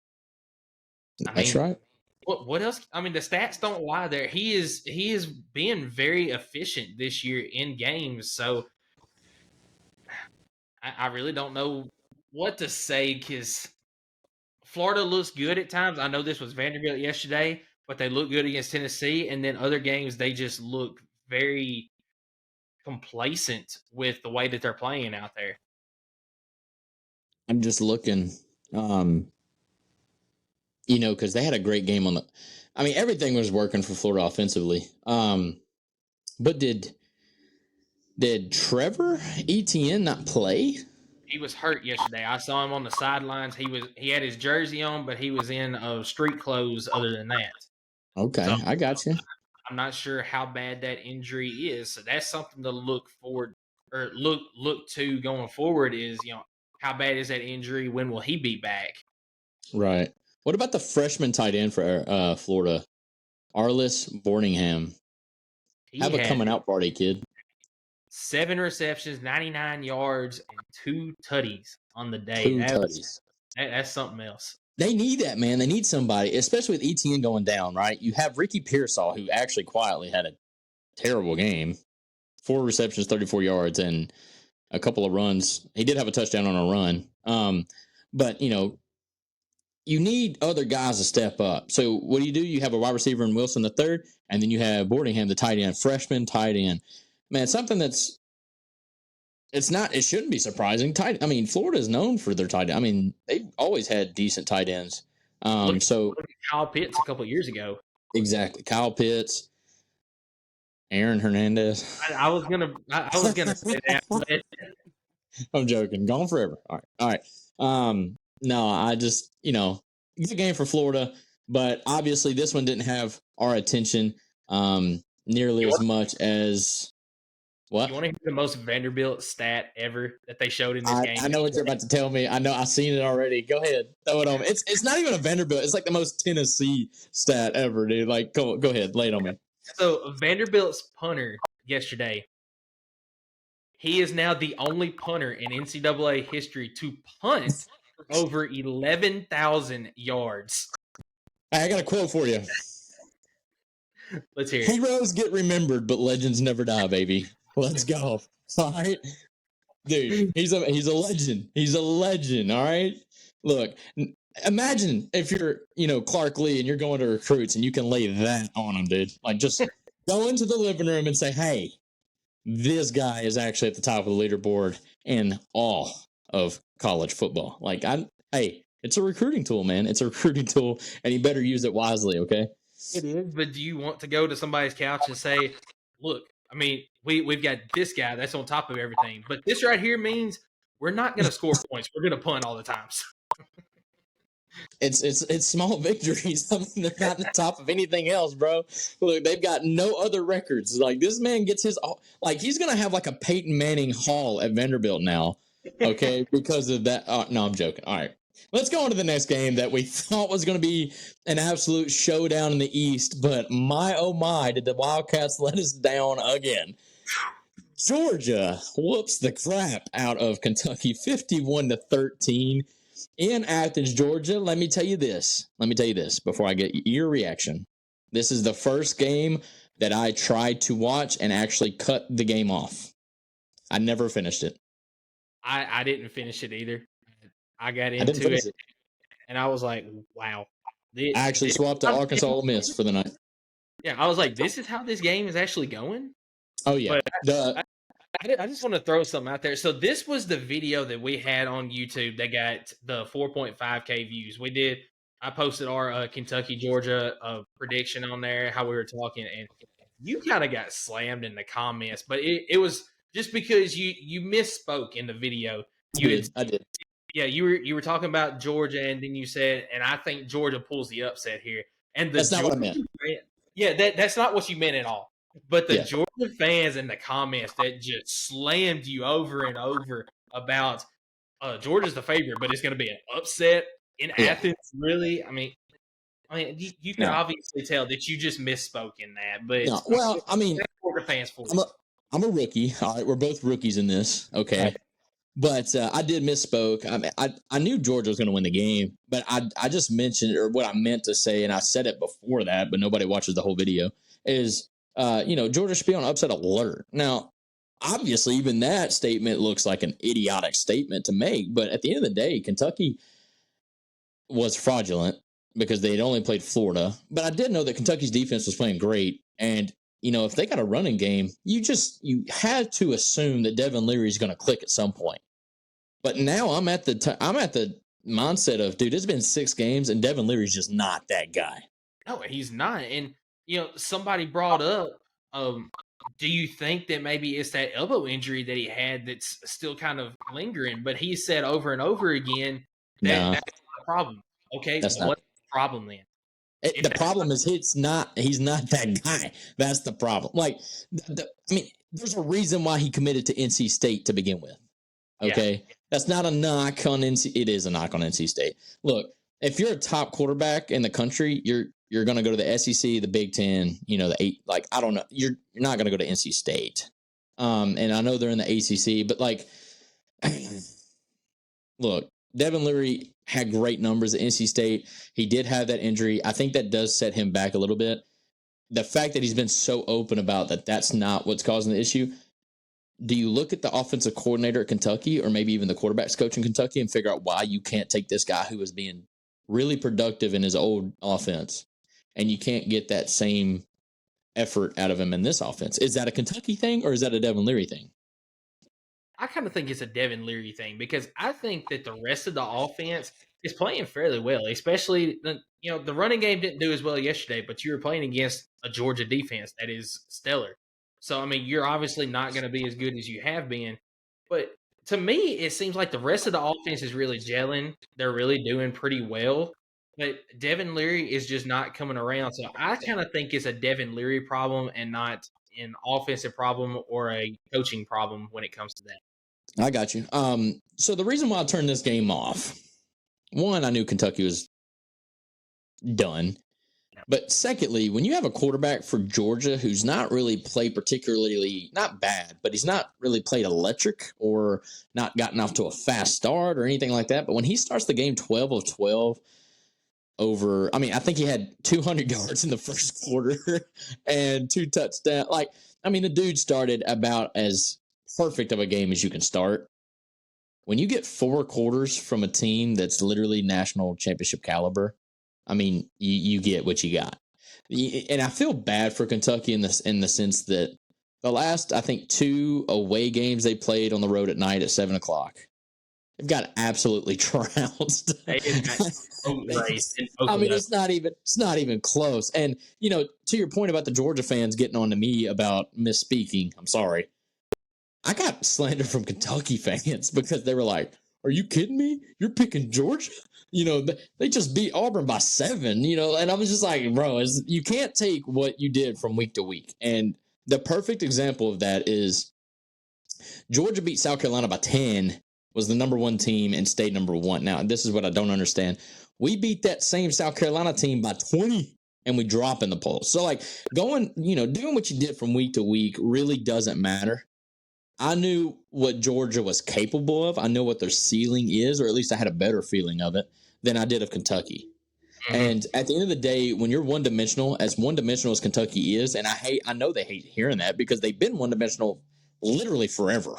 That's right. What else? I mean, the stats don't lie there. He is being very efficient this year in games. So I really don't know what to say because Florida looks good at times. I know this was Vanderbilt yesterday, but they look good against Tennessee. And then other games, they just look very complacent with the way that they're playing out there. I'm just looking, because they had a great game everything was working for Florida offensively. But did Trevor Etienne not play? he was hurt yesterday. I saw him on the sidelines. He had his jersey on, but he was in street clothes. Other than that, so Okay, I got you. I'm not sure how bad that injury is. So that's something to look forward or look to going forward. Is how bad is that injury? When will he be back? Right. What about the freshman tight end for Florida, Arliss Borningham? He Have a had coming out party, kid. 7 receptions, 99 yards, and 2 tutties on the day. Two tutties. That's something else. They need that, man. They need somebody, especially with ETN going down, right? You have Ricky Pearsall, who actually quietly had a terrible game. 4 receptions, 34 yards, and a couple of runs. He did have a touchdown on a run. But, you need other guys to step up. So what do? You have a wide receiver in Wilson the third, and then you have Borningham, the tight end, freshman tight end. Man, something that's it shouldn't be surprising. Florida is known for their tight end. I mean, they've always had decent tight ends. Look at Kyle Pitts a couple of years ago. Exactly. Kyle Pitts, Aaron Hernandez. I was gonna say that. But I'm joking. Gone forever. All right. No, I just, it's a game for Florida, but obviously this one didn't have our attention nearly as much as what? You want to hear the most Vanderbilt stat ever that they showed in this game? I know what you're about to tell me. I know. I've seen it already. Go ahead. Throw it on me. It's not even a Vanderbilt. It's like the most Tennessee stat ever, dude. Like, go ahead. Lay it on me. So Vanderbilt's punter yesterday, he is now the only punter in NCAA history to punt over 11,000 yards. I got a quote for you. Let's hear it. Heroes get remembered, but legends never die, baby. Let's go. All right. Dude, he's a legend. He's a legend, all right? Look, imagine if you're, Clark Lee and you're going to recruits and you can lay that on him, dude. Like, just go into the living room and say, hey, this guy is actually at the top of the leaderboard in all of college football. Like, hey, it's a recruiting tool, man. It's a recruiting tool, and you better use it wisely, okay? It is, but do you want to go to somebody's couch and say, look, I mean, we've got this guy that's on top of everything, but this right here means we're not going to score points. We're going to punt all the time. It's small victories. I mean, they're not on the top of anything else, bro. Look, they've got no other records. Like, this man gets his, like, he's going to have like a Peyton Manning Hall at Vanderbilt now, okay, because of that. No, I'm joking. All right. Let's go on to the next game that we thought was going to be an absolute showdown in the East, but my, oh my, did the Wildcats let us down again. Georgia whoops the crap out of Kentucky 51-13 in Athens, Georgia. Let me tell you this before I get your reaction. This is the first game that I tried to watch and actually cut the game off. I never finished it. I didn't finish it either. I got into it, and I was like, wow. I actually swapped to Arkansas Ole Miss for the night. Yeah, I was like, this is how this game is actually going? Oh, yeah. But I just want to throw something out there. So this was the video that we had on YouTube that got the 4.5K views. I posted our Kentucky-Georgia prediction on there, how we were talking, and you kind of got slammed in the comments, but it was just because you misspoke in the video. I did. Yeah, you were talking about Georgia, and then you said, and I think Georgia pulls the upset here. And that's not what I meant. Yeah, that's not what you meant at all. But the Georgia fans in the comments that just slammed you over and over about Georgia's the favorite, but it's going to be an upset in Athens. Really? I mean, you can obviously tell that you just misspoke in that. But well, I mean, Georgia fans for I'm a rookie. All right, we're both rookies in this. Okay. Right. But I did misspoke. I knew Georgia was going to win the game, but I just mentioned, or what I meant to say, and I said it before that, but nobody watches the whole video, is, Georgia should be on upset alert. Now, obviously, even that statement looks like an idiotic statement to make, but at the end of the day, Kentucky was fraudulent because they had only played Florida. But I did know that Kentucky's defense was playing great, and if they got a running game, you had to assume that Devin Leary is going to click at some point. But now I'm at the mindset of, dude, it's been 6 games and Devin Leary's just not that guy. No, he's not. And somebody brought up do you think that maybe it's that elbow injury that he had that's still kind of lingering? But he said over and over again that No, that's not a problem. Okay, that's well, what's not. the problem then? If The that's problem is he's not that guy. That's the problem. Like, I mean, there's a reason why he committed to NC State to begin with. yeah, Okay, that's not a knock on NC. It is a knock on NC State. Look, if you're a top quarterback in the country, you're going to go to the SEC, the Big Ten, the eight. Like, I don't know, you're not going to go to NC State. And I know they're in the ACC, but like, look, Devin Leary had great numbers at NC State. He did have that injury. I think that does set him back a little bit. The fact that he's been so open about that, that's not what's causing the issue. Do you look at the offensive coordinator at Kentucky or maybe even the quarterback's coach in Kentucky and figure out why you can't take this guy who was being really productive in his old offense and you can't get that same effort out of him in this offense? Is that a Kentucky thing or is that a Devin Leary thing? I kind of think it's a Devin Leary thing because I think that the rest of the offense is playing fairly well, especially the running game didn't do as well yesterday, but you were playing against a Georgia defense that is stellar. So I mean, you're obviously not going to be as good as you have been, but to me, it seems like the rest of the offense is really gelling. They're really doing pretty well, but Devin Leary is just not coming around. So I kind of think it's a Devin Leary problem and not an offensive problem or a coaching problem when it comes to that. I got you. So the reason why I turned this game off, one, I knew Kentucky was done. But secondly, when you have a quarterback for Georgia who's not really played particularly, not bad, but he's not really played electric or not gotten off to a fast start or anything like that. But when he starts the game 12 of 12 over, I mean, I think he had 200 yards in the first quarter and 2 touchdowns. Like, I mean, the dude started about as perfect of a game as you can start. When you get 4 quarters from a team that's literally national championship caliber, I mean, you get what you got. And I feel bad for Kentucky in the sense that the last, I think, 2 away games they played on the road at night at 7:00, they've got absolutely trounced. They just got raised in I mean, Oklahoma. it's not even close. And to your point about the Georgia fans getting on to me about misspeaking, I'm sorry. I got slander from Kentucky fans because they were like, "Are you kidding me? You're picking Georgia? They just beat Auburn by 7, and I was just like, bro, you can't take what you did from week to week. And the perfect example of that is Georgia beat South Carolina by 10, was the number 1 team and stayed number 1. Now, this is what I don't understand. We beat that same South Carolina team by 20 and we drop in the polls. So like doing what you did from week to week really doesn't matter. I knew what Georgia was capable of. I know what their ceiling is, or at least I had a better feeling of it than I did of Kentucky. Mm-hmm. And at the end of the day, when you're one-dimensional as Kentucky is, and I know they hate hearing that because they've been one-dimensional literally forever.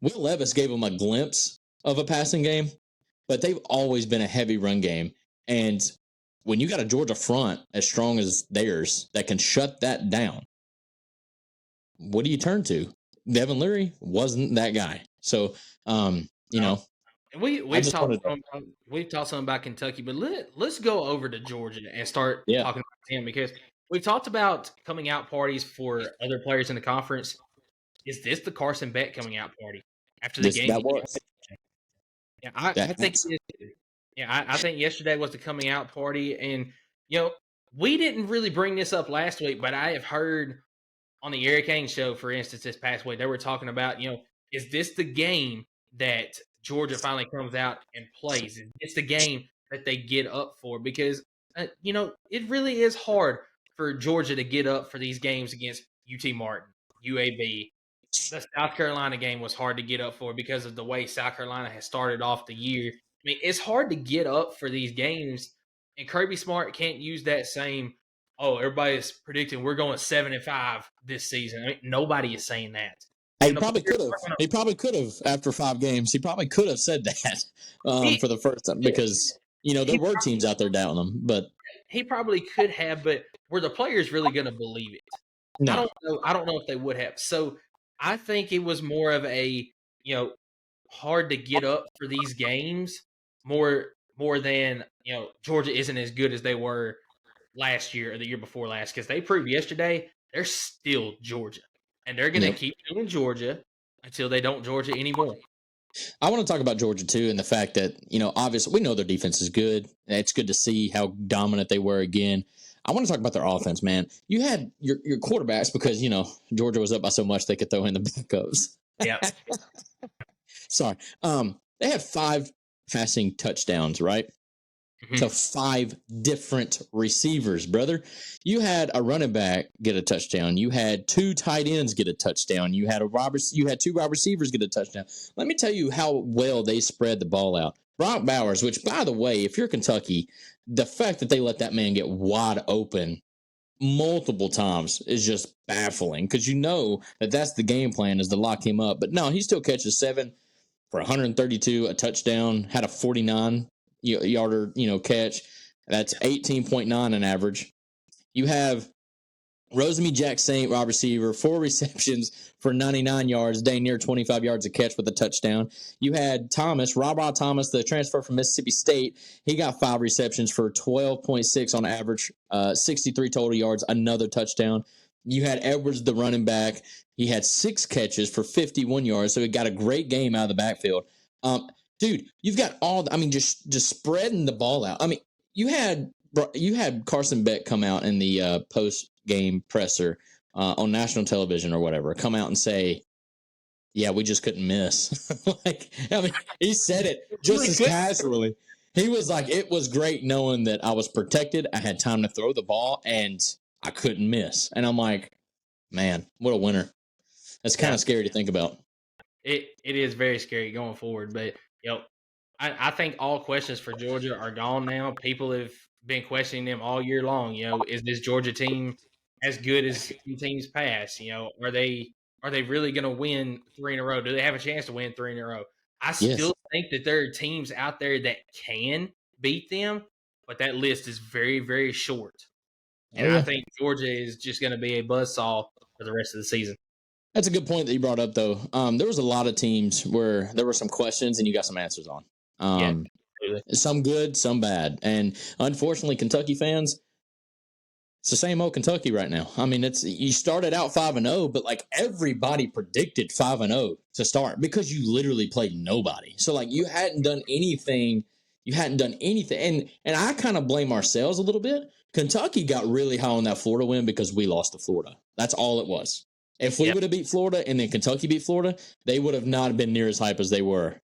Will Levis gave them a glimpse of a passing game, but they've always been a heavy run game. And when you got a Georgia front as strong as theirs that can shut that down, what do you turn to? Devin Leary wasn't that guy. So, We've talked some about Kentucky, but let's go over to Georgia and start talking about him because we've talked about coming out parties for other players in the conference. Is this the Carson Beck coming out party after the game? That was. Yeah, I think it is. Yeah, I think yesterday was the coming out party, and we didn't really bring this up last week, but I have heard on the Eric Haynes show, for instance, this past week, they were talking about, is this the game that Georgia finally comes out and plays? Is this the game that they get up for? Because, it really is hard for Georgia to get up for these games against UT Martin, UAB. The South Carolina game was hard to get up for because of the way South Carolina has started off the year. I mean, it's hard to get up for these games, and Kirby Smart can't use that same – oh, everybody's predicting we're going 7-5 this season. I mean, nobody is saying that. He probably could have. He probably could have after 5 games. He probably could have said that for the first time because there were teams out there doubting him. But he probably could have. But were the players really going to believe it? No. I don't know. I don't know if they would have. So I think it was more of a hard to get up for these games more than Georgia isn't as good as they were last year or the year before last because they proved yesterday they're still Georgia. and they're going to Yep. keep doing Georgia until they don't Georgia anymore. I want to talk about Georgia too, and the fact that obviously we know their defense is good. It's good to see how dominant they were again. I want to talk about their offense, man. You had your quarterbacks because Georgia was up by so much they could throw in the backups. Yeah. Sorry. They had 5 passing touchdowns, right? To 5 different receivers, brother. You had a running back get a touchdown. You had 2 tight ends get a touchdown. You had 2 wide receivers get a touchdown. Let me tell you how well they spread the ball out. Brock Bowers, which, by the way, if you're Kentucky, the fact that they let that man get wide open multiple times is just baffling because that's the game plan is to lock him up. But no, he still catches 7 for 132, a touchdown, had a 49-yarder, catch. That's 18.9 on average. You have Rosemy Jack Saint, wide receiver, 4 receptions for 99 yards, dang near 25 yards a catch with a touchdown. You had Rob Thomas, the transfer from Mississippi State. He got 5 receptions for 12.6 on average, 63 total yards, another touchdown. You had Edwards, the running back. He had 6 catches for 51 yards, so he got a great game out of the backfield. Dude, you've got just spreading the ball out. I mean, you had Carson Beck come out in the post-game presser on national television or whatever, come out and say, yeah, we just couldn't miss. He said it just as casually. He was like, it was great knowing that I was protected. I had time to throw the ball, and I couldn't miss. And I'm like, man, what a winner. That's kind of scary to think about. It is very scary going forward, but I think all questions for Georgia are gone now. People have been questioning them all year long. Is this Georgia team as good as teams past? Are they really going to win 3 in a row? Do they have a chance to win 3 in a row? I still think that there are teams out there that can beat them, but that list is very, very short. And I think Georgia is just going to be a buzzsaw for the rest of the season. That's a good point that you brought up, though. There was a lot of teams where there were some questions and you got some answers on. Some good, some bad. And unfortunately, Kentucky fans, it's the same old Kentucky right now. I mean, you started out 5-0, but like everybody predicted 5-0 to start because you literally played nobody. So like you hadn't done anything. And I kind of blame ourselves a little bit. Kentucky got really high on that Florida win because we lost to Florida. That's all it was. If we would have beat Florida and then Kentucky beat Florida, they would have not been near as hype as they were,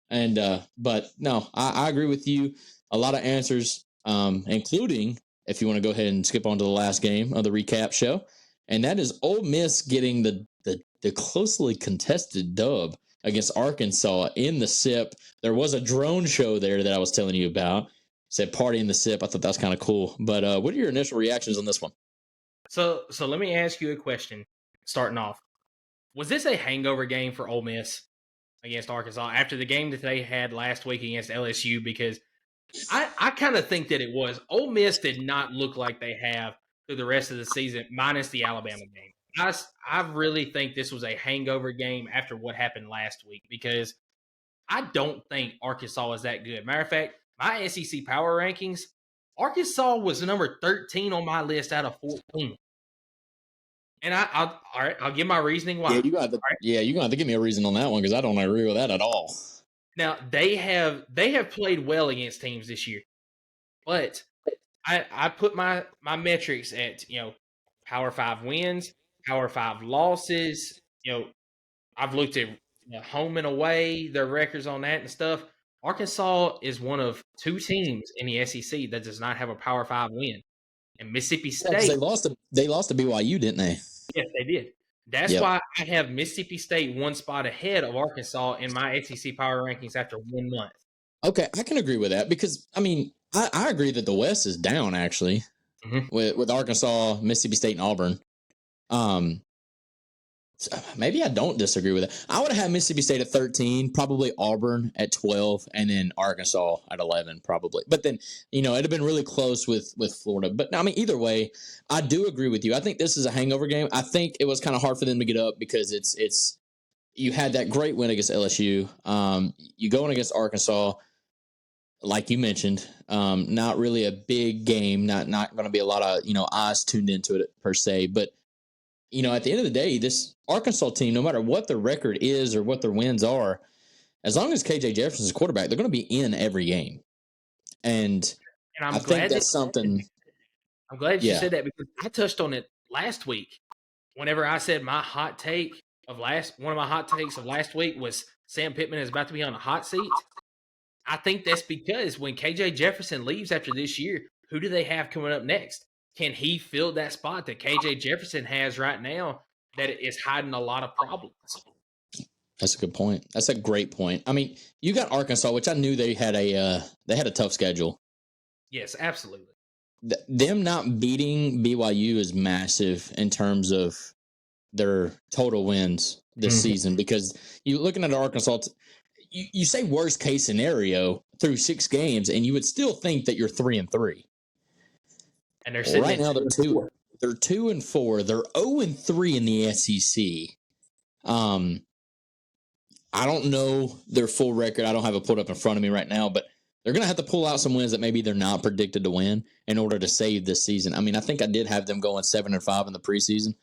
And but no, I agree with you. A lot of answers, including if you want to go ahead and skip on to the last game of the recap show, and that is Ole Miss getting the closely contested dub against Arkansas in the SIP. There was a drone show there that I was telling you about. It said party in the SIP. I thought that was kind of cool. But what are your initial reactions on this one? So let me ask you a question. Starting off, was this a hangover game for Ole Miss against Arkansas after the game that they had last week against LSU? Because I kind of think that it was. Ole Miss did not look like they have through the rest of the season, minus the Alabama game. I really think this was a hangover game after what happened last week because I don't think Arkansas is that good. Matter of fact, my SEC power rankings, Arkansas was number 13 on my list out of 14. And I'll give my reasoning why. Yeah, you're gonna have to give me a reason on that one because I don't agree with that at all. Now they have played well against teams this year, but I put my metrics at Power 5 wins, Power 5 losses. I've looked at home and away, their records on that and stuff. Arkansas is one of 2 teams in the SEC that does not have a Power 5 win. And Mississippi State, they lost to BYU, didn't they? Yes, they did. That's why I have Mississippi State 1 spot ahead of Arkansas in my SEC power rankings after 1 month. Okay, I can agree with that because, I mean, I agree that the West is down, actually, with Arkansas, Mississippi State, and Auburn. Maybe I don't disagree with it. I would have had Mississippi State at 13, probably Auburn at 12, and then Arkansas at 11, probably. But then, it'd have been really close with Florida. But, I mean, either way, I do agree with you. I think this is a hangover game. I think it was kind of hard for them to get up because it's you had that great win against LSU. You going against Arkansas, like you mentioned, not really a big game, not going to be a lot of, eyes tuned into it per se. But at the end of the day, this Arkansas team, no matter what their record is or what their wins are, as long as KJ Jefferson's quarterback, they're going to be in every game. And And I think that's something. I'm glad you Yeah. said that because I touched on it last week. Whenever I said one of my hot takes of last week was Sam Pittman is about to be on a hot seat. I think that's because when KJ Jefferson leaves after this year, who do they have coming up next? Can he fill that spot that KJ Jefferson has right now that is hiding a lot of problems? That's a good point. That's a great point. I mean, you got Arkansas, which I knew they had a tough schedule. Yes, absolutely. Them not beating BYU is massive in terms of their total wins this season, because you looking at Arkansas, you say worst case scenario through 6 games, and you would still think that you're 3-3. And they're sitting right now they're 2-4. They're 2-4. They're 0-3 in the SEC. I don't know their full record. I don't have it pulled up in front of me right now, but they're going to have to pull out some wins that maybe they're not predicted to win in order to save this season. I mean, I think I did have them going 7-5 in the preseason,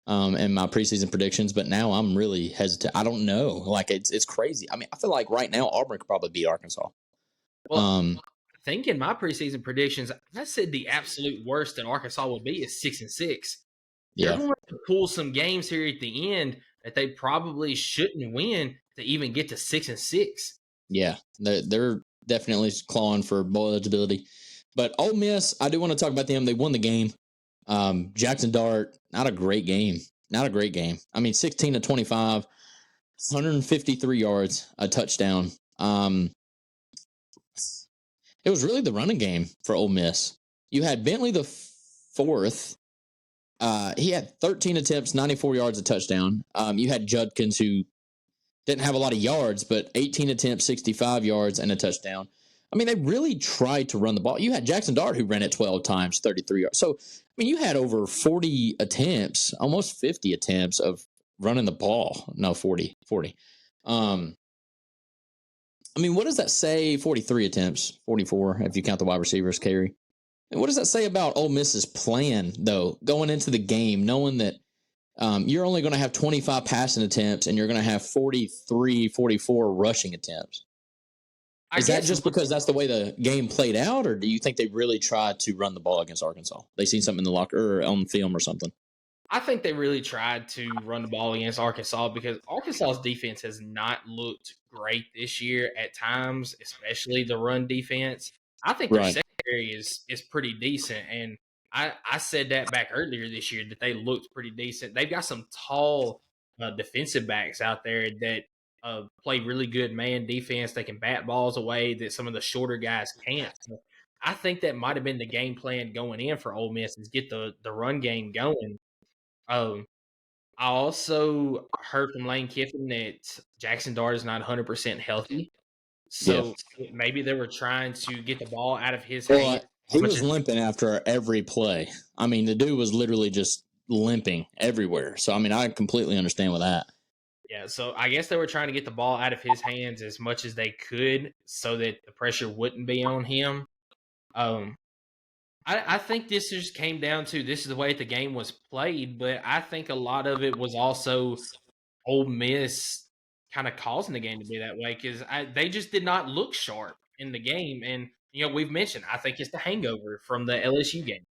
and my preseason predictions, but now I'm really hesitant. I don't know. Like, it's crazy. I mean, I feel like right now Auburn could probably beat Arkansas. Well, I think in my preseason predictions, I said the absolute worst that Arkansas will be is 6-6. Yeah. They're going to pull some games here at the end that they probably shouldn't win to even get to 6-6. Yeah, they're definitely clawing for bowl eligibility. But Ole Miss, I do want to talk about them. They won the game. Jackson Dart, not a great game. I mean, 16-25, 153 yards, a touchdown. It was really the running game for Ole Miss. You had Bentley the fourth. He had 13 attempts, 94 yards, a touchdown. You had Judkins, who didn't have a lot of yards, but 18 attempts, 65 yards, and a touchdown. I mean, they really tried to run the ball. You had Jackson Dart, who ran it 12 times, 33 yards. So, I mean, you had over 40 attempts, almost 50 attempts of running the ball. No, 40. I mean, what does that say? 43 attempts, 44, if you count the wide receivers carry. And what does that say about Ole Miss's plan, though, going into the game, knowing that you're only going to have 25 passing attempts and you're going to have 43, 44 rushing attempps? Is that just because that's the way the game played out, or do you think they really tried to run the ball against Arkansas? They seen something in the locker or on film or something? I think they really tried to run the ball against Arkansas because Arkansas's defense has not looked great this year at times, especially the run defense. I think their secondary is pretty decent, and I said that back earlier this year that they looked pretty decent. They've got some tall defensive backs out there that play really good man defense. They can bat balls away that some of the shorter guys can't. So I think that might have been the game plan going in for Ole Miss is get the run game going. I also heard from Lane Kiffin that Jackson Dart is not 100% healthy. So maybe they were trying to get the ball out of his hand. He was limping after every play. I mean, the dude was literally just limping everywhere. So, I mean, I completely understand with that. Yeah, so I guess they were trying to get the ball out of his hands as much as they could so that the pressure wouldn't be on him. I think this just came down to this is the way the game was played, but I think a lot of it was also Ole Miss kind of causing the game to be that way because they just did not look sharp in the game. And, we've mentioned, I think it's the hangover from the LSU game.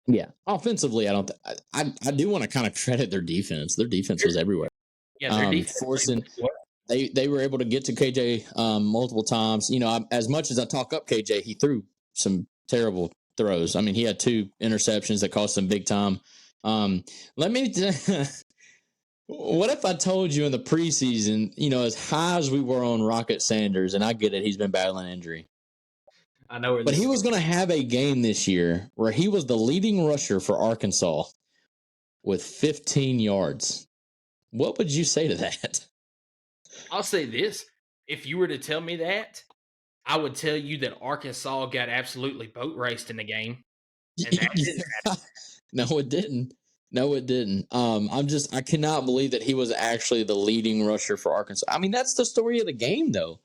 Yeah. Offensively, I do want to kind of credit their defense. Their defense was everywhere. Yeah, their defense. Forcing, they were able to get to KJ multiple times. As much as I talk up KJ, he threw some terrible throws. I mean, he had 2 interceptions that cost him big time. What if I told you in the preseason, as high as we were on Rocket Sanders, and I get it, he's been battling injury. I know, but he was going to have a game this year where he was the leading rusher for Arkansas with 15 yards. What would you say to that? I'll say this. If you were to tell me that, I would tell you that Arkansas got absolutely boat raced in the game. And that didn't happen. No, it didn't. I cannot believe that he was actually the leading rusher for Arkansas. I mean, that's the story of the game, though.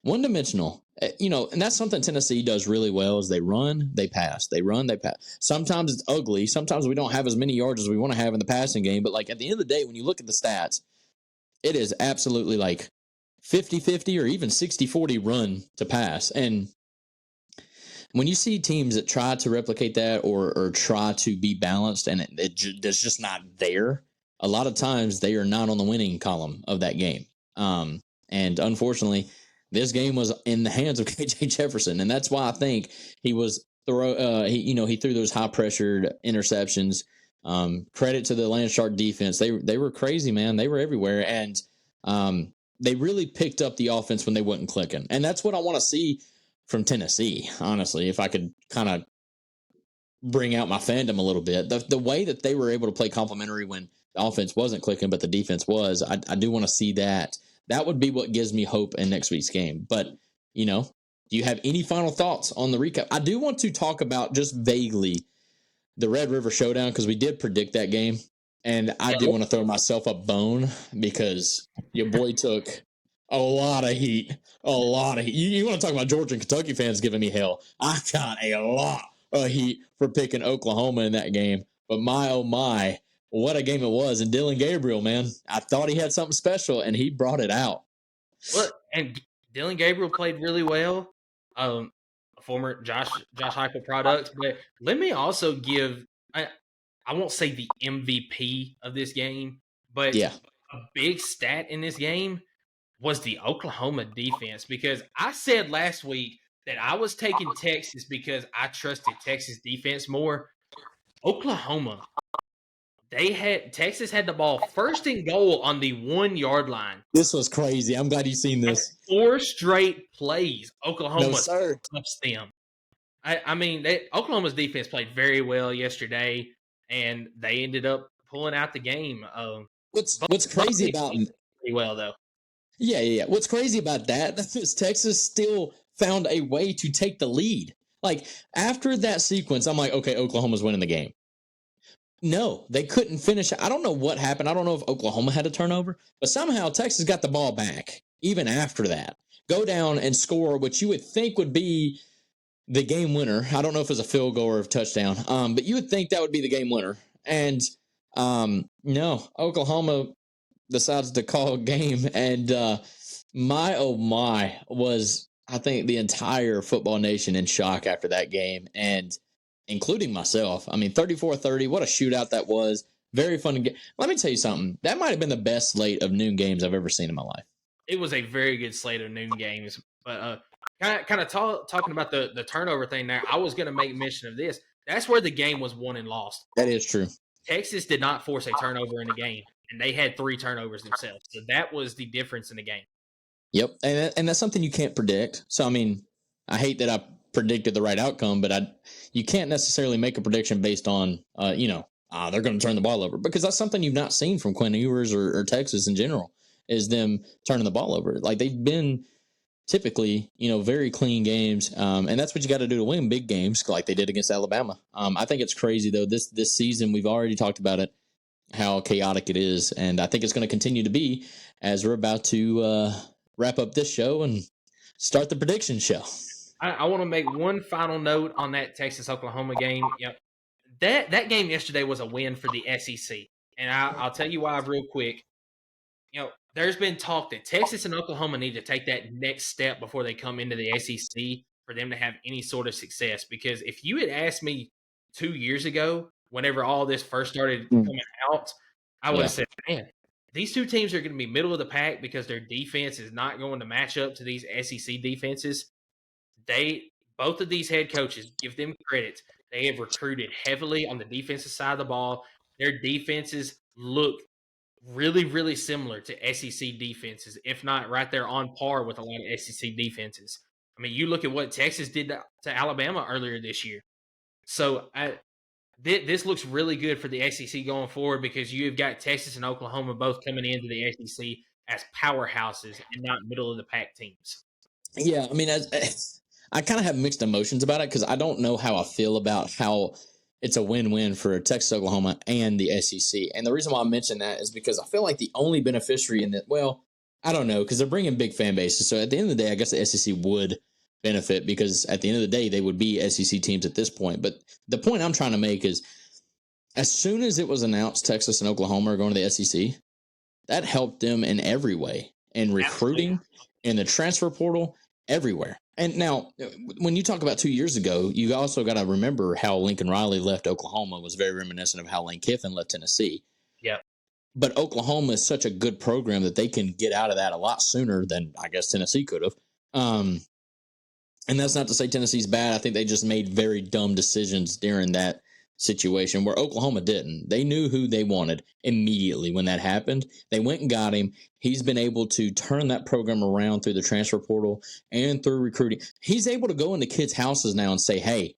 one-dimensional. And that's something Tennessee does really well is they run, they pass, they run, they pass. Sometimes it's ugly. Sometimes we don't have as many yards as we want to have in the passing game. But, like, at the end of the day, when you look at the stats, it is absolutely, like, 50-50 or even 60-40 run to pass. And when you see teams that try to replicate that or try to be balanced and it's just not there, a lot of times they are not on the winning column of that game. And unfortunately, this game was in the hands of KJ Jefferson, and that's why I think he was he threw those high pressured interceptions. Credit to the Landshark defense; they were crazy, man. They were everywhere, and they really picked up the offense when they wasn't clicking, and that's what I want to see from Tennessee. Honestly, if I could kind of bring out my fandom a little bit, the way that they were able to play complementary when the offense wasn't clicking, but the defense was, I do want to see that. That would be what gives me hope in next week's game. But, do you have any final thoughts on the recap? I do want to talk about just vaguely the Red River Showdown because we did predict that game. And I do want to throw myself a bone because your boy took a lot of heat. A lot of heat. You want to talk about Georgia and Kentucky fans giving me hell. I got a lot of heat for picking Oklahoma in that game. But my, oh my, what a game it was. And Dylan Gabriel, man, I thought he had something special, and he brought it out. Well, and Dylan Gabriel played really well. Former Josh Heupel product. But let me also give, I won't say the MVP of this game, but a big stat in this game was the Oklahoma defense. Because I said last week that I was taking Texas because I trusted Texas defense more. Oklahoma, Texas had the ball first and goal on the 1 yard line. This was crazy. I'm glad you've seen this. 4 straight plays. Oklahoma stops them. Oklahoma's defense played very well yesterday, and they ended up pulling out the game. What's crazy about pretty well though? Yeah. What's crazy about that is Texas still found a way to take the lead. Like after that sequence, I'm like, okay, Oklahoma's winning the game. No, they couldn't finish. I don't know what happened. I don't know if Oklahoma had a turnover, but somehow Texas got the ball back even after that. Go down and score what you would think would be the game winner. I don't know if it was a field goal or a touchdown, but you would think that would be the game winner. And no, Oklahoma decides to call a game. And my, oh my, was I think the entire football nation in shock after that game. And including myself. 34-30, what a shootout that was. Very fun to get. Let me tell you something. That might have been the best slate of noon games I've ever seen in my life. It was a very good slate of noon games. But kind of talking about the turnover thing there, I was going to make mention of this. That's where the game was won and lost. That is true. Texas did not force a turnover in the game, and they had 3 turnovers themselves. So that was the difference in the game. Yep, and that's something you can't predict. So, I hate that I predicted the right outcome, but you can't necessarily make a prediction based on, they're going to turn the ball over because that's something you've not seen from Quinn Ewers or Texas in general is them turning the ball over. Like they've been typically, very clean games. And that's what you got to do to win big games like they did against Alabama. I think it's crazy though. This season, we've already talked about it, how chaotic it is. And I think it's going to continue to be as we're about to wrap up this show and start the prediction show. I want to make one final note on that Texas-Oklahoma game. That game yesterday was a win for the SEC. And I'll tell you why real quick. There's been talk that Texas and Oklahoma need to take that next step before they come into the SEC for them to have any sort of success. Because if you had asked me 2 years ago, whenever all this first started coming out, I would have said, man, these 2 teams are going to be middle of the pack because their defense is not going to match up to these SEC defenses. Both of these head coaches, give them credit. They have recruited heavily on the defensive side of the ball. Their defenses look really, really similar to SEC defenses, if not right there on par with a lot of SEC defenses. You look at what Texas did to Alabama earlier this year. So this looks really good for the SEC going forward because you've got Texas and Oklahoma both coming into the SEC as powerhouses and not middle of the pack teams. Yeah, I kind of have mixed emotions about it because I don't know how I feel about how it's a win-win for Texas, Oklahoma, and the SEC. And the reason why I mention that is because I feel like the only beneficiary in that, I don't know, because they're bringing big fan bases. So at the end of the day, I guess the SEC would benefit because at the end of the day, they would be SEC teams at this point. But the point I'm trying to make is as soon as it was announced Texas and Oklahoma are going to the SEC, that helped them in every way in recruiting, in the transfer portal, everywhere. And now, when you talk about 2 years ago, you also got to remember how Lincoln Riley left Oklahoma was very reminiscent of how Lane Kiffin left Tennessee. Yep. But Oklahoma is such a good program that they can get out of that a lot sooner than I guess Tennessee could have. And that's not to say Tennessee's bad. I think they just made very dumb decisions during that situation where Oklahoma didn't. They knew who they wanted immediately when that happened. They went and got him. He's been able to turn that program around through the transfer portal and through recruiting. He's able to go into kids' houses now and say, hey,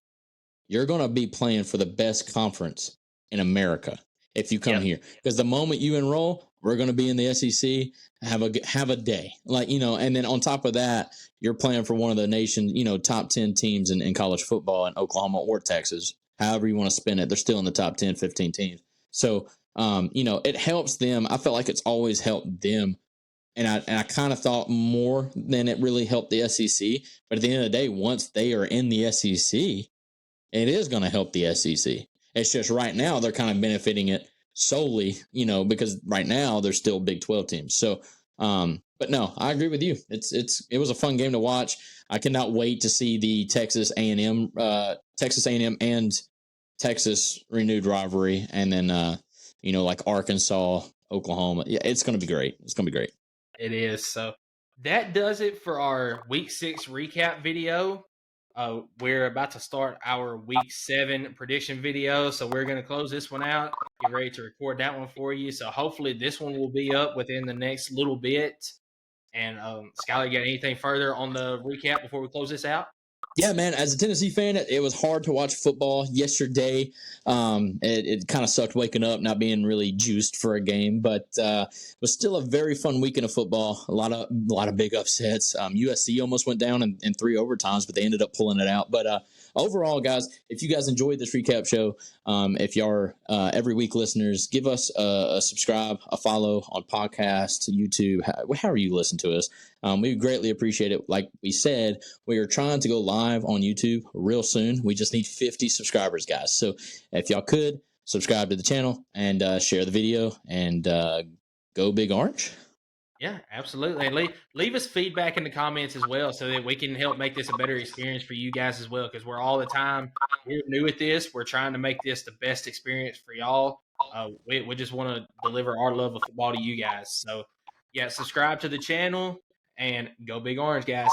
you're going to be playing for the best conference in America if you come here. Because the moment you enroll, we're going to be in the SEC. Have a day. And then on top of that, you're playing for one of the nation's, top 10 teams in college football in Oklahoma or Texas. However you want to spin it, they're still in the top 10, 15 teams. So, it helps them. I felt like it's always helped them. And I kind of thought more than it really helped the SEC. But at the end of the day, once they are in the SEC, it is going to help the SEC. It's just right now they're kind of benefiting it solely, because right now they're still Big 12 teams. So, but no, I agree with you. It was a fun game to watch. I cannot wait to see the Texas A&M and Texas renewed rivalry, and then like Arkansas, Oklahoma. Yeah, it's going to be great. It's going to be great. It is. So that does it for our Week 6 recap video. We're about to start our Week 7 prediction video, so we're going to close this one out. Get ready to record that one for you. So hopefully this one will be up within the next little bit. And Skylar, you got anything further on the recap before we close this out? Yeah, man. As a Tennessee fan, it was hard to watch football yesterday. It kind of sucked waking up, not being really juiced for a game, but it was still a very fun weekend of football. A lot of big upsets. USC almost went down in 3 overtimes, but they ended up pulling it out. But overall, guys, if you guys enjoyed this recap show, if you are every week listeners, give us a subscribe, a follow on podcast, YouTube, however you listen to us. We greatly appreciate it. Like we said, we are trying to go live on YouTube real soon. We just need 50 subscribers, guys. So if y'all could subscribe to the channel and share the video and go Big Orange. Yeah, absolutely. And leave us feedback in the comments as well so that we can help make this a better experience for you guys as well, because we're new at this. We're trying to make this the best experience for y'all. We just want to deliver our love of football to you guys. So, yeah, subscribe to the channel and go Big Orange, guys.